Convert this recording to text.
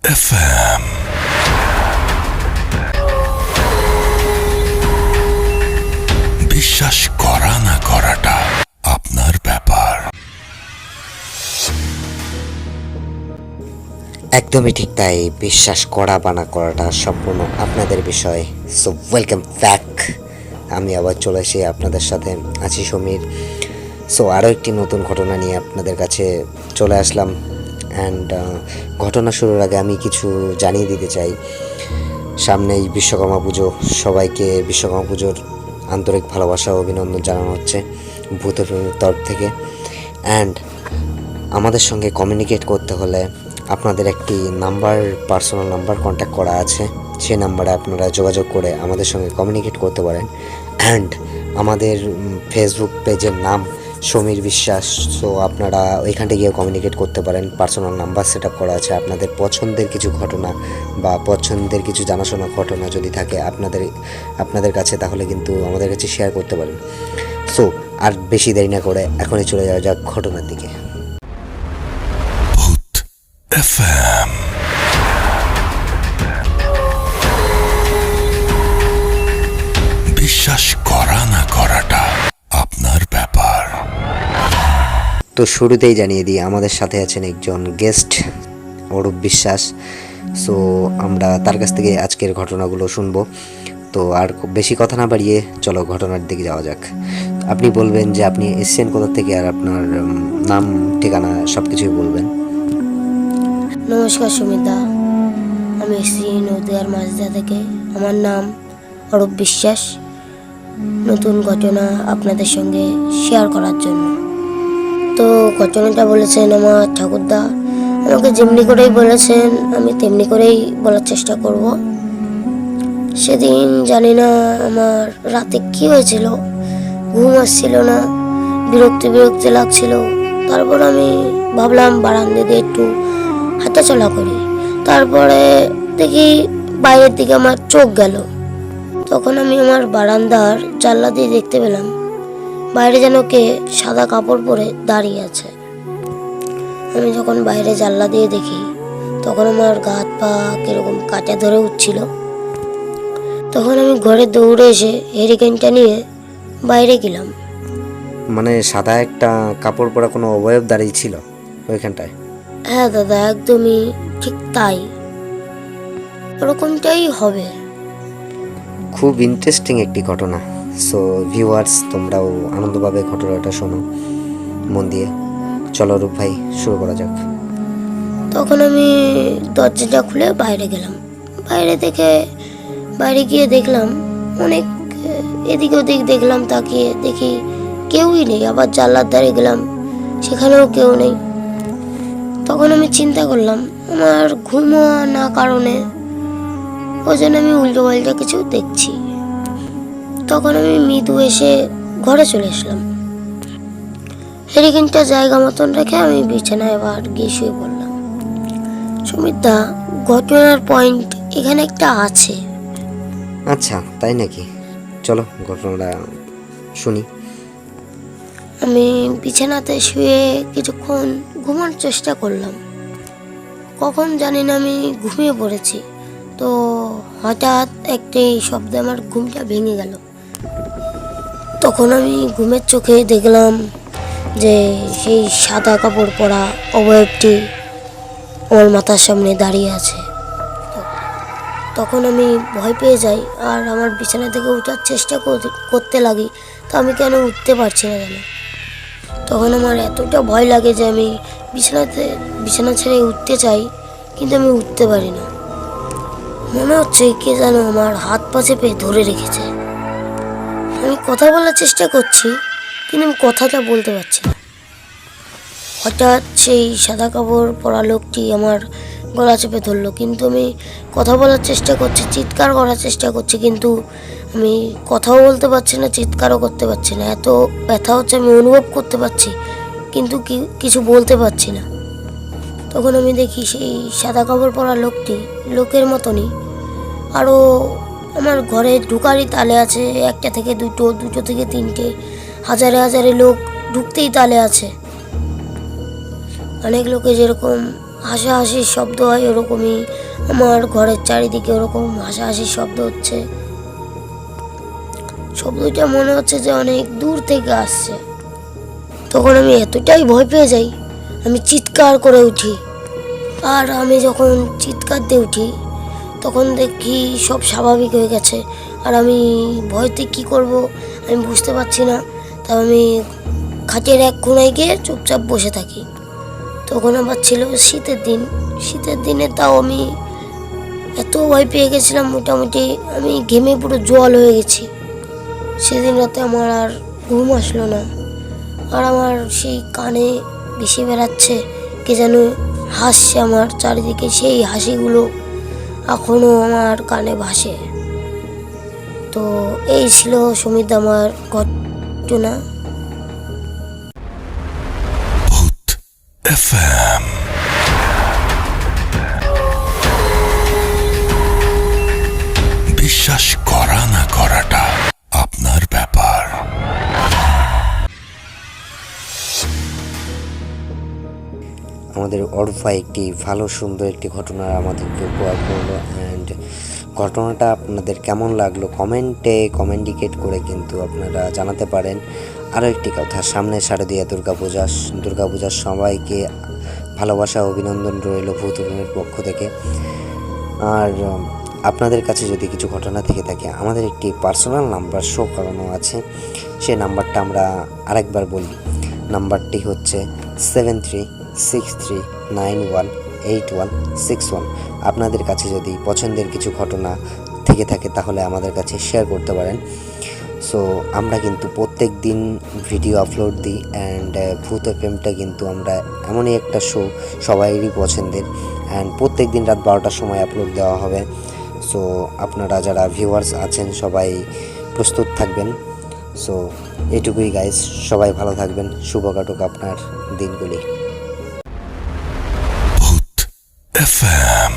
FM বিশ্বাস করা না করাটা আপনার ব্যাপার। একদমই ঠিক তাই, বিশ্বাস করা বা না করাটা সম্পূর্ণ আপনাদের বিষয়। So welcome back. আমি আবার চলে এসে আপনাদের সাথে আছি সমীর। সো আরও একটি নতুন ঘটনা নিয়ে আপনাদের কাছে চলে আসলাম। অ্যান্ড ঘটনা শুরুর আগে আমি কিছু জানিয়ে দিতে চাই। সামনেই বিশ্বকর্মা পুজো, সবাইকে বিশ্বকর্মা পুজোর আন্তরিক ভালোবাসা ও অভিনন্দন জানানো হচ্ছে ভূতপ্রেমীর তরফ থেকে। অ্যান্ড আমাদের সঙ্গে কমিউনিকেট করতে হলে আপনাদের একটি নাম্বার, পার্সোনাল নাম্বার কন্ট্যাক্ট করা আছে, সেই নাম্বারে আপনারা যোগাযোগ করে আমাদের সঙ্গে কমিউনিকেট করতে পারেন। অ্যান্ড আমাদের ফেসবুক পেজের নাম সমীর বিশ্বাস। সো আপনারা ওইখানটা গিয়ে কমিউনিকেট করতে পারেন। পার্সোনাল নাম্বার সেট আপ করা আছে। আপনাদের পছন্দের কিছু ঘটনা বা পছন্দের কিছু জানাশোনা ঘটনা যদি থাকে আপনাদের কাছে, তাহলে কিন্তু আমাদের কাছে শেয়ার করতে পারেন। সো আর বেশি দেরি না করে এখনই চলে যাওয়া যাক ঘটনার দিকে। FM বিশ্বাস করা না করাটা আপনার ব্যাপার। তো শুরুতেই জানিয়ে দিই, আমাদের সাথে আছেন একজন গেস্ট, অরূপ বিশ্বাস। সো আমরা তার কাছ থেকে আজকের ঘটনাগুলো শুনবো। তো আর বেশি কথা না বাড়িয়ে চলো ঘটনার দিকে যাওয়া যাক। আপনি বলবেন যে আপনি এসছেন কোথা থেকে, আর আপনার নাম, ঠিকানা সব কিছুই বলবেন। নমস্কার সুমিতা, আমি এসেছি নদীয়ার মাঝদা থেকে। আমার নাম অরূপ বিশ্বাস। নতুন ঘটনা আপনাদের সঙ্গে শেয়ার করার জন্য। তো ঘটনাটা বলেছেন আমার ঠাকুরদা, আমাকে যেমনি করেই বলেছেন আমি তেমনি করেই বলার চেষ্টা করব। সেদিন জানি না আমার রাতে কি হয়েছিল, ঘুম আসছিল না, বিরক্তি লাগছিল। তারপর আমি ভাবলাম বারান্দা দিয়ে একটু হাঁটাচলা করি। তারপরে দেখি বাইরের দিকে আমার চোখ গেল। তখন আমি আমার বারান্দার জানলা দিয়ে দেখতে পেলাম বাইরে যেন কে সাদা কাপড় পরে দাঁড়িয়ে আছে। আমি যখন বাইরে জানলা দিয়ে দেখি তখন আমার গা হাত পা কিরকম কাঁটা ধরে উঠছিল। তখন আমি ঘরে দৌড়ে এসে হেরিকেনটা নিয়ে বাইরে গেলাম। মানে সাদা একটা কাপড় পরা কোনো অবয়ব দাঁড়িয়ে ছিল ওইখানটায়? হ্যাঁ দাদা, একদমই ঠিক তাই, ওরকমটাই হবে। খুব ইন্টারেস্টিং একটি ঘটনা। সো ভিউয়ার্স, তোমরাও আনন্দভাবে ঘটনাটা শোনো মন দিয়ে। চলো রূপ ভাই, শুরু করা যাক। তখন আমি দরজাটা খুলে বাইরে গেলাম। বাইরে গিয়ে দেখলাম অনেক এদিক ওদিক দেখলাম, তাকিয়ে দেখি কেউই নেই। আবার জানলার ধারে গেলাম, সেখানেও কেউ নেই। তখন আমি চিন্তা করলাম আমার ঘুম না কারণে ওই জন্য আমি উল্টো পাল্টা কিছু দেখছি। তখন আমি মৃদু এসে ঘরে চলে আসলাম। হেরিকেনটা জায়গা মতন রেখে আমি বিছানায় এবার গিয়ে শুয়ে পড়লাম। সুমিতা, ঘটনার পয়েন্ট এখানে একটা আছে। আচ্ছা, তাই নাকি? চলো ঘটনাটা শুনি। আমি বিছানাতে শুয়ে কিছুক্ষণ ঘুমানোর চেষ্টা করলাম। কখন জানি না আমি ঘুমিয়ে পড়েছি। তো হঠাৎ একটি শব্দে আমার ঘুমটা ভেঙে গেল। তখন আমি ঘুমের চোখে দেখলাম যে সেই সাদা কাপড় পরা অবয়বটি আমার মাথার সামনে দাঁড়িয়ে আছে। তখন আমি ভয় পেয়ে যাই আর আমার বিছানা থেকে ওঠার চেষ্টা করতে লাগি। তো আমি কেন উঠতে পারছি না কেন। তখন আমার এতটা ভয় লাগে যে আমি বিছানা ছেড়ে উঠতে চাই, কিন্তু আমি উঠতে পারি না। মনে হচ্ছে কে যেন আমার হাত পা চেপে ধরে রেখেছে। আমি কথা বলার চেষ্টা করছি, কিন্তু আমি কথাটা বলতে পারছি না। হঠাৎ সেই সাদা কাপড় পরা লোকটি আমার গলা চেপে ধরলো, কিন্তু আমি কথা বলার চেষ্টা করছি, চিৎকার করার চেষ্টা করছি, কিন্তু আমি কথাও বলতে পারছি না, চিৎকারও করতে পারছি না। এত ব্যথা হচ্ছে আমি অনুভব করতে পারছি, কিন্তু কিছু বলতে পারছি না। তখন আমি দেখি সেই সাদা কাপড় পরা লোকটি লোকের মতনই আরও আমার ঘরে ঢুকারই তালে আছে। একটা থেকে দুটো থেকে তিনটে, হাজারে লোক ঢুকতেই তালে আছে। অনেক লোকে যেরকম হাসাহাসির শব্দ হয়, ওরকমই আমার ঘরের চারিদিকে ওরকম হাসাহাসির শব্দ হচ্ছে। শব্দটা মনে হচ্ছে যে অনেক দূর থেকে আসছে। তখন আমি এতটাই ভয় পেয়ে যাই, আমি চিৎকার করে উঠি। আর আমি যখন চিৎকার দিয়ে উঠি তখন দেখি সব স্বাভাবিক হয়ে গেছে। আর আমি ভয়তে কি করব আমি বুঝতে পারছি না। তা আমি খাটের এক কোণায় গিয়ে চুপচাপ বসে থাকি। তখন আবার ছিল শীতের দিন। শীতের দিনে তাও আমি এত ভয় পেয়ে গেছিলাম, মোটামুটি আমি ঘেমে পুরো জল হয়ে গেছি। সেদিন রাতে আমার আর ঘুম আসলো না। আর আমার সেই কানে ভেসে বেড়াচ্ছে কে যেন হাসছে আমার চারিদিকে, সেই হাসিগুলো এখনো আমার কানে ভাসে। তো এই ছিল সুমিত আমার ঘটনা। ভূত এফএম। বিশ্বাস করা না করাটা আপনার ব্যাপার। আমাদের অরফা একটি ভালো সুন্দর একটি ঘটনা আমাদেরকে উপহার করলো। অ্যান্ড ঘটনাটা আপনাদের কেমন লাগলো কমেন্টিকেট করে কিন্তু আপনারা জানাতে পারেন। আরও একটি কথা, সামনে শারদীয়া দুর্গাপূজার সবাইকে ভালোবাসা অভিনন্দন রইল ভূত এফএমের পক্ষ থেকে। আর আপনাদের কাছে যদি কিছু ঘটনা থেকে থাকে, আমাদের একটি পার্সোনাল নাম্বার শো করানো আছে, সেই নাম্বারটা আমরা আরেকবার বলি। নাম্বারটি হচ্ছে 7363918161। আপনাদের কাছে যদি পছন্দের কিছু ঘটনা থেকে থাকে তাহলে আমাদের কাছে শেয়ার করতে পারেন। সো আমরা কিন্তু প্রত্যেক দিন ভিডিও আপলোড দিই। অ্যান্ড ভূত এফএমটা কিন্তু আমরা এমনই একটা শো সবাইয়েরই পছন্দের। অ্যান্ড প্রত্যেক দিন রাত 12টার সময় আপলোড দেওয়া হবে। সো আপনারা যারা ভিউয়ার্স আছেন সবাই প্রস্তুত থাকবেন। সো এটুকুই গাইস, সবাই ভালো থাকবেন, শুভ কাটুক আপনার দিনগুলি। ভূত এফএম।